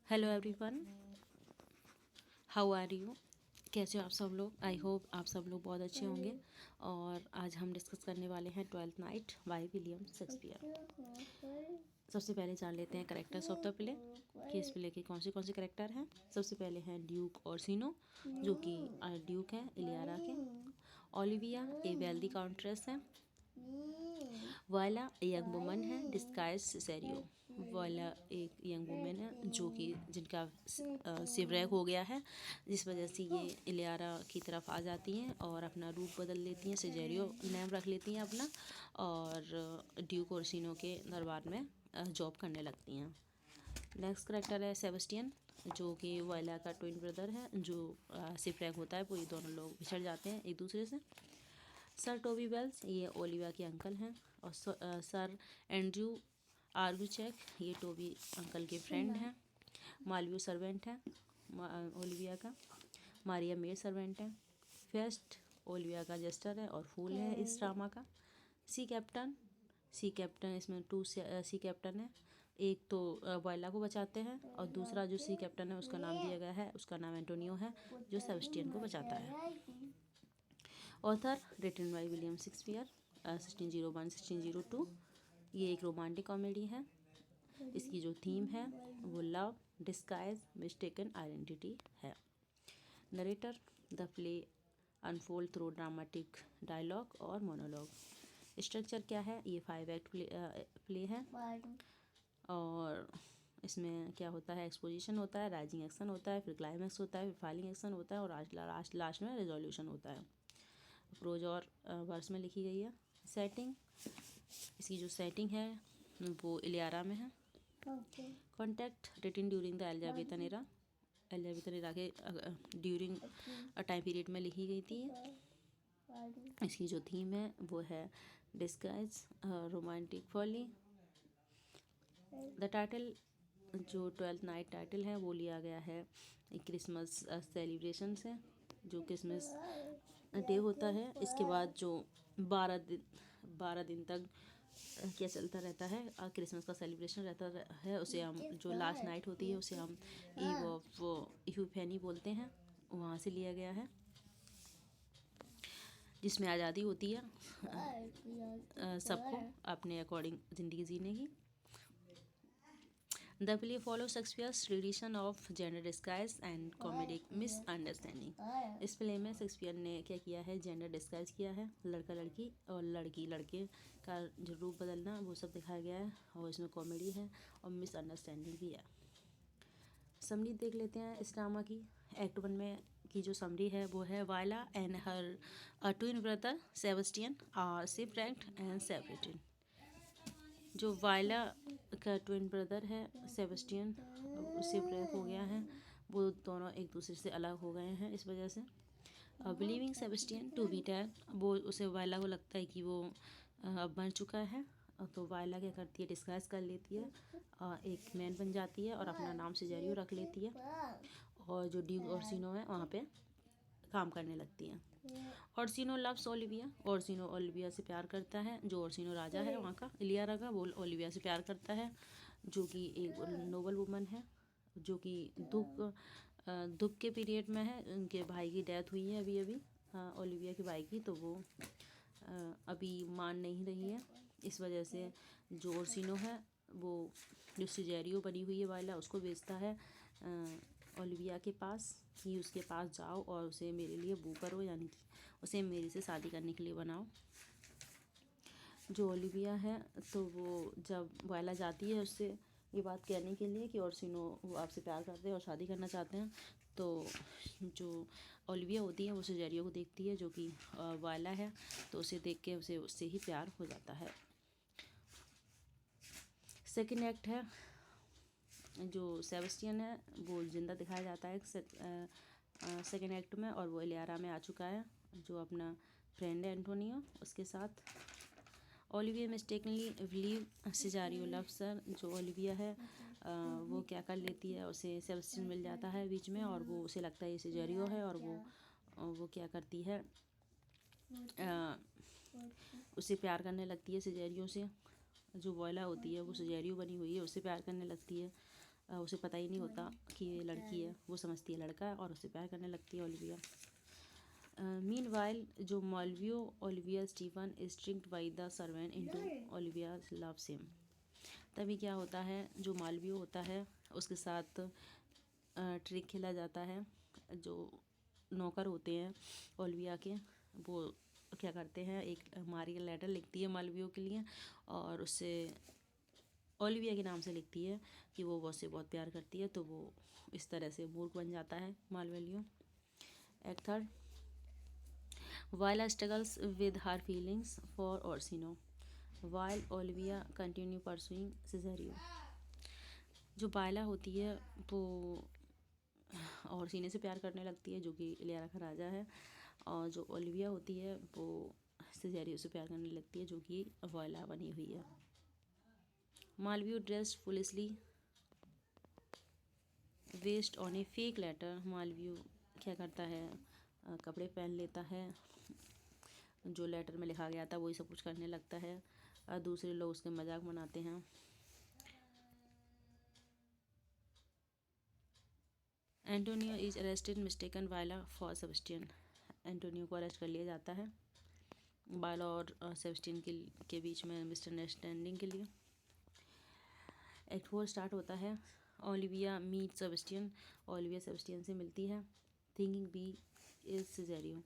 Hello everyone, how are you. कैसे हो आप सब लोग। आई होप आप सब लोग बहुत अच्छे होंगे। और आज हम डिस्कस करने वाले हैं twelfth night bye William Shakespeare. सबसे पहले जान लेते हैं करेक्टर्स ऑफ द प्ले कि इस प्ले के कौन से करेक्टर हैं। सबसे पहले हैं ड्यूक ओर्सिनो, जो कि ड्यूक हैं इलियारा के। ओलिविया ए वेल्दी काउंट्रेस है। वायला यंग वुमन है डिस्गाइज सेसेरियो। वायला एक यंग वुमन है जो कि जिनका शिवरैग हो गया है, जिस वजह से ये इलियारा की तरफ आ जाती हैं और अपना रूप बदल लेती हैं, सिजेरियो नेम रख लेती हैं अपना, और ड्यूक ओर्सिनो के दरबार में जॉब करने लगती हैं। नेक्स्ट करेक्टर है सेबेस्टियन, जो कि वायला का ट्विन ब्रदर है। जो शिवरैग होता है वो ये दोनों लोग बिछड़ जाते हैं एक दूसरे से। सर टोबी वेल्स ये ओलिविया के अंकल हैं। और सर एंड्रयू आर्गुचेक ये टोबी अंकल के फ्रेंड हैं। मालवियो सर्वेंट है ओलिविया का। मारिया मेड सर्वेंट है। फेस्ट ओलिविया का जस्टर है और फूल है इस ड्रामा का। सी कैप्टन इसमें टू सी कैप्टन है। एक तो वायला को बचाते हैं और दूसरा जो सी कैप्टन है उसका नाम दिया गया है, उसका नाम एंटोनियो है, जो सेबेस्टियन को बचाता है। Author written by William Shakespeare 1601-1602। ये एक रोमांटिक कॉमेडी है। इसकी जो थीम है वो लव, डिस्गाइज, मिस्टेकन आइडेंटिटी है। Narrator the play unfold through dramatic dialogue और मोनोलॉग। स्ट्रक्चर क्या है, ये 5 एक्ट प्ले है। और इसमें क्या होता है, एक्सपोजिशन होता है, राइजिंग एक्शन होता है, फिर क्लाइमैक्स होता है, फिर फाइलिंग एक्शन होता है और लास्ट में रिजोल्यूशन होता है। प्रोज और वर्स में लिखी गई है। सेटिंग, इसकी जो सेटिंग है वो इलियारा में है। Context written during the Elizabethan era के ड्यूरिंग टाइम पीरियड में लिखी गई थी। इसकी जो थीम है वो है disguise, romantic folly. The title, जो 12th नाइट टाइटल है वो लिया गया है क्रिसमस सेलिब्रेशन से। जो क्रिसमस डे होता है, इसके बाद जो 12 दिन तक क्या चलता रहता है, क्रिसमस का सेलिब्रेशन रहता है, उसे हम जो लास्ट नाइट होती है उसे हम ईव ऑफ इपिफेनी बोलते हैं। वहाँ से लिया गया है, जिसमें आज़ादी होती है सबको अपने अकॉर्डिंग ज़िंदगी जीने की। The play follow Shakespeare's tradition of gender disguise and comedic misunderstanding. इस प्ले में शेक्सपियर ने क्या किया है, जेंडर डिस्गाइज किया है, लड़का लड़की और लड़की लड़के का जो रूप बदलना वो सब दिखाया गया है। और इसमें कॉमेडी है और मिसअंडरस्टैंडिंग भी है। समरी देख लेते हैं इस ड्रामा की। एक्ट 1 में की जो समरी है वो है Viola and her twin brother Sebastian are shipwrecked and separated. जो वायला का ट्विन ब्रदर है सेबेस्टियन, शिपवरेक हो गया है, वो दोनों एक दूसरे से अलग हो गए हैं इस वजह से। Believing Sebastian to be dead, वो उसे वायला को लगता है कि वो अब मर चुका है, तो वायला क्या करती है, डिस्गाइज कर लेती है, एक मैन बन जाती है और अपना नाम सिजेरियो रख लेती है, और जो ड्यूक ओर्सिनो है वहाँ पे काम करने लगती हैं। ओर्सिनो लव्स ओलिविया, ओर्सिनो ओलिविया से प्यार करता है। जो ओर्सिनो राजा है वहाँ का, इलियारा का, वो ओलिविया से प्यार करता है, जो कि एक नोबल वुमन है, जो कि दुख के पीरियड में है। उनके भाई की डेथ हुई है अभी अभी, ओलिविया के भाई की, तो वो अभी मान नहीं रही है। इस वजह से जो ओर्सिनो है वो जो सिजेरियो बनी हुई है वायला, उसको बेचता है ओलिविया के पास कि उसके पास जाओ और उसे मेरे लिए बू करो, यानी कि उसे मेरे से शादी करने के लिए बनाओ। जो ओलिविया है तो वो जब वायला जाती है उससे ये बात कहने के लिए कि ओर्सिनो वो आपसे प्यार करते हैं और शादी करना चाहते हैं, तो जो ओलिविया होती है वो सिजेरियो को देखती है जो कि वायला है, तो उसे देख के उसे उससे ही प्यार हो जाता है। सेकेंड एक्ट है, जो सेबेस्टियन है वो जिंदा दिखाया जाता है सेकेंड एक्ट में, और वो इलियारा में आ चुका है, जो अपना फ्रेंड है एंटोनियो उसके साथ। Olivia mistakenly believe Cesario loves her, जो ओलिविया है वो क्या कर लेती है, उसे सेबेस्टियन मिल जाता है बीच में, और वो उसे लगता है ये सिजेरियो है, और वो क्या करती है, उसे प्यार करने लगती है सिजेरियो से। जो वायला होती है वो सिजेरियो बनी हुई है, उससे प्यार करने लगती है, उसे पता ही नहीं होता कि ये लड़की है, वो समझती है लड़का है और उससे प्यार करने लगती है ओलिविया। मीनवाइल जो Olivia Stephen is tricked by the servant into Olivia loves him. तभी क्या होता है, जो मालवियो होता है उसके साथ ट्रिक खेला जाता है। जो नौकर होते हैं ओलिविया के, वो क्या करते हैं, एक मारिया लेटर लिखती है मालवियो के लिए और उससे ओलिविया के नाम से लिखती है कि वो उससे बहुत प्यार करती है। तो वो इस तरह से मूर्ख बन जाता है Malvolio. Act third, Viola struggles with her feelings for Orsino while Olivia continue pursuing Cesario. जो बायला होती है वो ओर्सिनो से प्यार करने लगती है, जो कि इलियारा का राजा है, और जो ओलिविया होती है वो सिजेरियो से प्यार करने लगती है, जो कि वाइला बनी हुई है। Malvolio dressed foolishly based on a fake letter. Malvolio क्या करता है, कपड़े पहन लेता है, जो लेटर में लिखा गया था वही सब कुछ करने लगता है। दूसरे लोग उसके मजाक बनाते हैं। Antonio is arrested mistaken Viola for Sebastian. Antonio को अरेस्ट कर लिया जाता है वाइला और सेबेस्टियन के बीच में मिसअंडरस्टैंडिंग के लिए। एक्ट 4 स्टार्ट होता है। Olivia meet Sebastian. Olivia Sebastian से मिलती है, थिंकिंग बी इज सिजेरियो,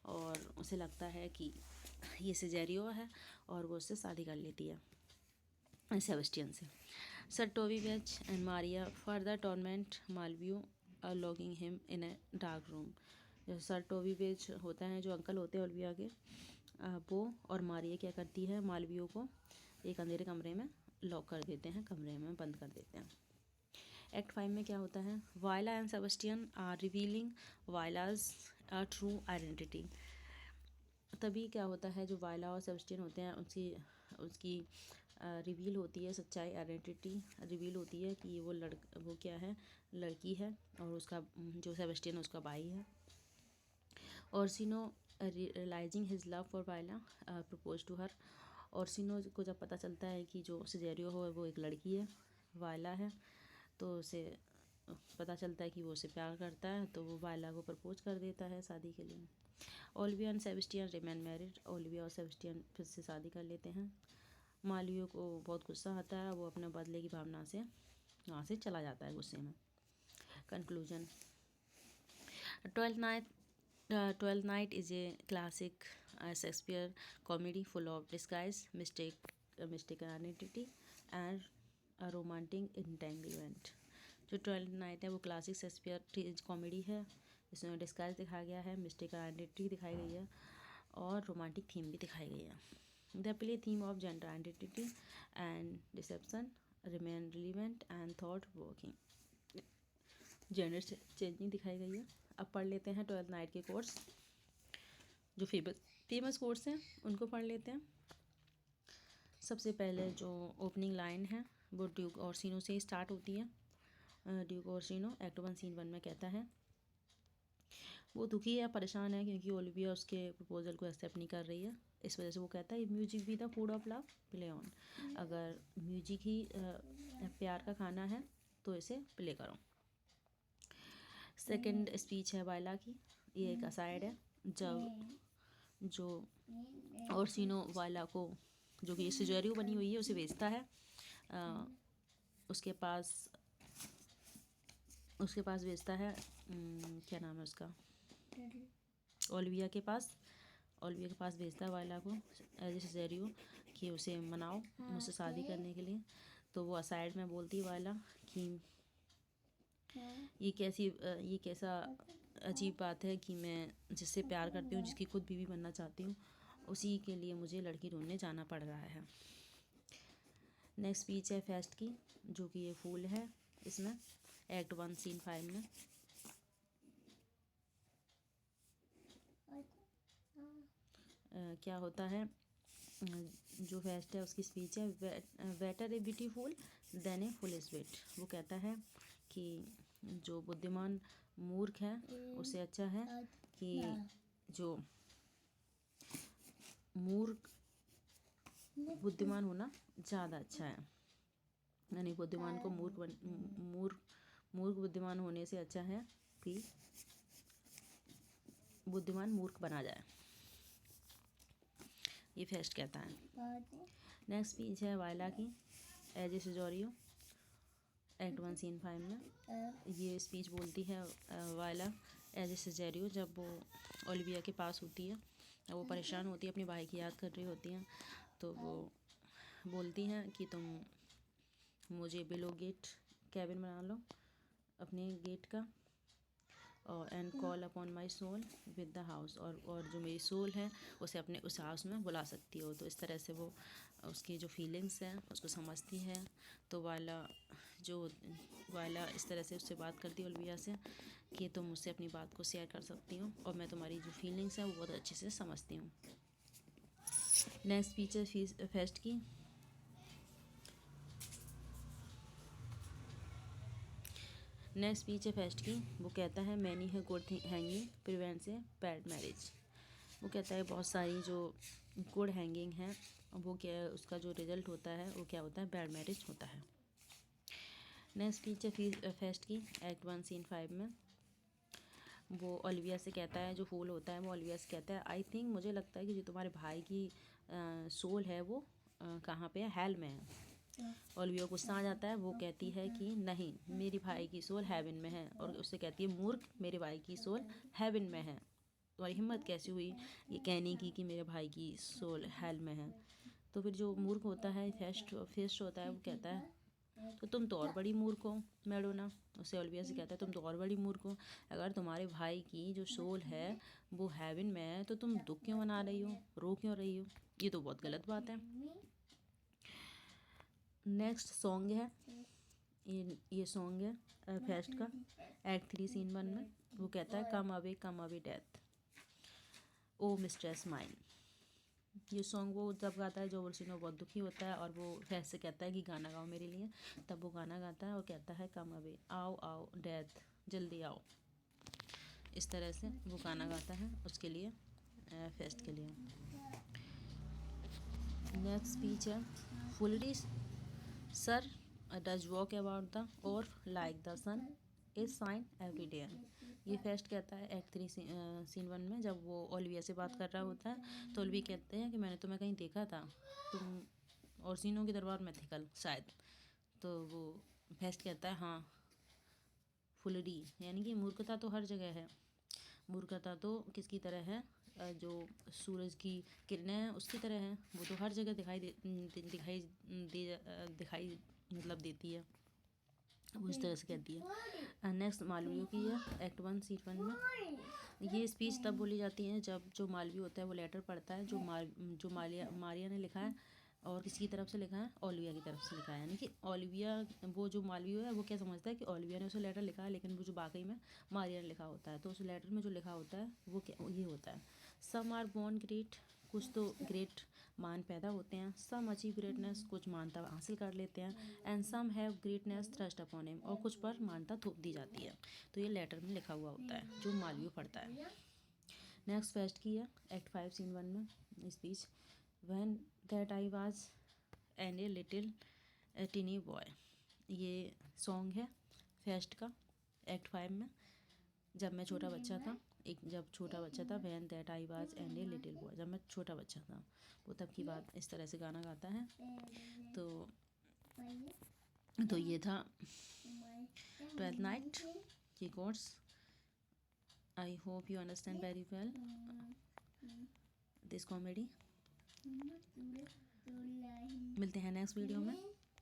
और उसे लगता है कि ये सिजेरियो है और वो उससे शादी कर लेती है सेबेस्टियन से। सर टोबी वेच and Maria further torment Malvolio locking him in a dark room. जो सर टोबी वेच होता है, जो अंकल होते हैं ओलिविया के, वो और मारिया क्या करती है, मालवियो को एक अंधेरे कमरे में लॉक कर देते हैं, कमरे में बंद कर देते हैं। एक्ट 5 में क्या होता है, Viola and Sebastian are revealing Viola's true identity. तभी क्या होता है, जो वाइला और सेबेस्टियन होते हैं उसकी रिवील होती है, सच्चाई आइडेंटिटी रिवील होती है कि वो क्या है, लड़की है, और उसका जो सेबेस्टियन उसका भाई है। Orsino realising his love for Viola propose to her. Orsino को जब पता चलता है कि जो सिजेरियो हो वो एक लड़की है, वाइला है, तो उसे पता चलता है कि वो उसे प्यार करता है, तो वो वाइला को प्रपोज कर देता है शादी के लिए। Olivia and Sebastian remain married. Olivia और सेबेस्टियन फिर से शादी कर लेते हैं। मालवियो को बहुत गुस्सा आता है, वो अपने बदले की भावना से वहाँ से चला जाता है गुस्से में। Conclusion, twelfth night is a classic Shakespeare comedy full of disguise, mistaken identity and romantic entanglement. जो ट्वेल्थ नाइट है वो क्लासिक शेक्सपियर कॉमेडी है, इसमें डिस्गाइज दिखाया गया है, मिस्टेकन आइडेंटिटी दिखाई गई है और रोमांटिक थीम भी दिखाई गई है। The play theme of gender identity and deception remain relevant and thought working. Gender changing दिखाई गई है। अब पढ़ लेते हैं ट्वेल्थ नाइट के कोर्स, जो फेमस कोर्स हैं उनको पढ़ लेते हैं। सबसे पहले जो ओपनिंग लाइन है वो ड्यूक ओर्सिनो से स्टार्ट होती है। ड्यूक ओर्सिनो एक्ट 1 सीन 1 में कहता है वो दुखी है, परेशान है, क्योंकि ओलिविया उसके प्रपोजल को एक्सेप्ट नहीं कर रही है। इस वजह से वो कहता है म्यूजिक भी the food of love play on. अगर म्यूजिक ही प्यार का खाना है तो इसे प्ले करो। सेकंड स्पीच है वाइला की, ये एक असाइड है जब जो ओर्सिनो वाइला को, जो कि सिजेरियो बनी हुई है, उसे बेचता है उसके पास बेचता है, क्या नाम है उसका, ओलिविया के पास भेजता है वाइला को एज ए सिजेरियो कि उसे मनाओ मुझसे शादी करने के लिए। तो वो असाइड में बोलती है वाइला कि ये कैसा अजीब बात है कि मैं जिससे प्यार करती हूँ, जिसकी खुद बीवी बनना चाहती हूँ, उसी के लिए मुझे लड़की ढूंढने जाना पड़ रहा है। नेक्स्ट स्पीच है फेस्ट की, जो कि ये फूल है इसमें एक्ट 1 सीन 5 में। क्या होता है, जो फेस्ट है उसकी स्पीच है better a beautiful than a foolish wit. वो कहता है कि जो बुद्धिमान मूर्ख है उससे अच्छा है कि जो मूर्ख बुद्धिमान होना ज़्यादा अच्छा है। यानी बुद्धिमान को मूर्ख बुद्धिमान होने से अच्छा है कि बुद्धिमान मूर्ख बना जाए, ये फेस्ट कहता है। नेक्स्ट स्पीच है वायला की, एज ए सिजोरियो, एक्ट 1 सीन 5 में। ये स्पीच बोलती है वायला एज ए सिजेरियो, जब वो ओलिविया के पास होती है, वो परेशान होती है, अपने भाई की याद कर रही होती हैं, तो वो बोलती हैं कि तुम मुझे बिलो गेट कैबिन बना लो अपने गेट का, और and call upon my soul with the house, और जो मेरी सोल है उसे अपने उस हाउस में बुला सकती हो। तो इस तरह से वो उसकी जो फीलिंग्स हैं उसको समझती है। तो वायला इस तरह से उससे बात करती है ओलिविया से कि तुम मुझसे अपनी बात को शेयर कर सकती हो और मैं तुम्हारी जो फीलिंग्स हैं वो बहुत अच्छे से समझती हूँ। नेक्स्ट स्पीच है फेस्ट की। नेक्स्ट स्पीच है फेस्ट की। वो कहता है मैनी है good hanging prevents a bad marriage. वो कहता है बहुत सारी जो गुड हैंगिंग है वो क्या है, उसका जो रिजल्ट होता है वो क्या होता है, बैड मैरिज होता है। नेक्स्ट स्पीच है फेस्ट की, एक्ट 1 सीन 5 में। वो ओलिविया से कहता है, जो फूल होता है वो ओलिविया से कहता है आई थिंक, मुझे लगता है कि जो तुम्हारे भाई की सोल है वो कहाँ पे है, हेल में है। ओलिविया को गुस्सा आ जाता है, वो कहती है कि नहीं, मेरी भाई की सोल हेवन में है, और उससे कहती है मूर्ख, मेरे भाई की सोल हेवन में है, तुम्हारी हिम्मत कैसी हुई ये कहने की कि मेरे भाई की सोल हेल में है। तो फिर जो मूर्ख होता है फेस्ट होता है वो कहता है तो तुम तो और बड़ी मूर्ख हो मैडोना। उसे ओलिविया से कहता है तुम तो और बड़ी मूर्ख हो, अगर तुम्हारे भाई की जो सोल है वो हेवन में है तो तुम दुख क्यों मना रही हो, रो क्यों रही हो, ये तो बहुत गलत बात है। नेक्स्ट सॉन्ग है ये सॉन्ग है फेस्ट का, एक्ट 3 सीन 1 में। वो कहता है कम अवे डेथ ओ मिस्ट्रेस माइन। ये सॉन्ग वो जब गाता है जब ओर्सिनो बहुत दुखी होता है और वो फेस्ट से कहता है कि गाना गाओ मेरे लिए, तब वो गाना गाता है और कहता है कम अवे, आओ आओ डेथ, जल्दी आओ। इस तरह से वो गाना गाता है उसके लिए, फेस्ट के लिए। नेक्स्ट स्पीच है foolery sir does walk about the orb like the sun is shine every day. ये फेस्ट कहता है एक्ट 3 सीन 1 में, जब वो ओलिविया से बात कर रहा होता है तो ओलिविया कहते हैं कि मैंने तुम्हें कहीं देखा था, तुम ओर्सिनो के दरबार में थे कल शायद। तो वो फेस्ट कहता है हाँ फुलरी, यानी कि मूर्खता तो हर जगह है, मूर्खता तो किसकी तरह है, जो सूरज की किरणें हैं उसकी तरह है, वो तो हर जगह दिखाई मतलब देती है, वो इस तरह से कहती है। नेक्स्ट मालवीय की है एक्ट 1 सीन 1 में। ये स्पीच तब बोली जाती है जब जो मालवीय होता है वो लेटर पढ़ता है जो मारिया ने लिखा है, और किसकी तरफ से लिखा है, ओलिविया की तरफ से लिखा है। यानी कि ओलिविया, वो जो मालवीय है वो क्या समझता है कि ओलिविया ने उसे लेटर लिखा है, लेकिन वो जो वाकई में मारिया ने लिखा होता है। तो उस लेटर में जो लिखा होता है वो क्या ये होता है, सम आर बोर्न ग्रेट, कुछ तो ग्रेट मान पैदा होते हैं, सम अचीव ग्रेटनेस, कुछ मानता हासिल कर लेते हैं, and some have greatness thrust upon him, और कुछ पर मानता थोप दी जाती है। तो ये लेटर में लिखा हुआ होता है जो मालवीय पढ़ता है। नेक्स्ट फेस्ट की है एक्ट 5 सीन 1 में speech, when that I was and a little tiny boy. ये सॉन्ग है फेस्ट का एक्ट 5 में, जब मैं छोटा बच्चा था, जब छोटा बच्चा था, when that I was and a little boy, जब मैं छोटा बच्चा था, वो तब की बात इस तरह से गाना गाता है। तो ये था 12th नाइट की quotes. I hope you understand very well this comedy. मिलते हैं नेक्स्ट वीडियो में।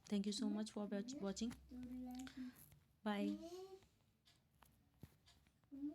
Thank you so much for watching, bye.